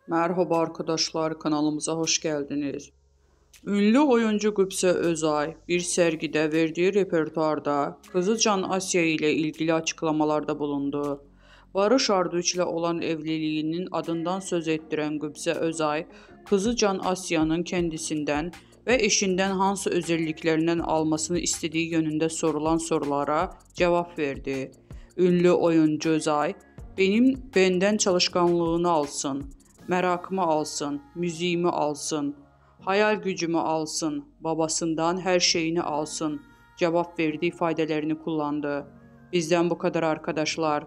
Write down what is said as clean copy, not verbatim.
Merhaba arkadaşlar, kanalımıza hoş geldiniz. Ünlü oyuncu Qübsə Özay bir sergide verdiği repertuarda Kızılcan Asya ile ilgili açıklamalarda bulundu. Barış Arduç ile olan evliliğinin adından söz ettiren Qübsə Özay, Kızılcan Asya'nın kendisinden ve eşinden hansı özelliklerinden almasını istediği yönünde sorulan sorulara cevap verdi. Ünlü oyuncu Özay, benden çalışkanlığını alsın, merakımı alsın, müziğimi alsın, hayal gücümü alsın, babasından her şeyini alsın cevap verdi ifadelerini kullandı. Bizden bu kadar arkadaşlar.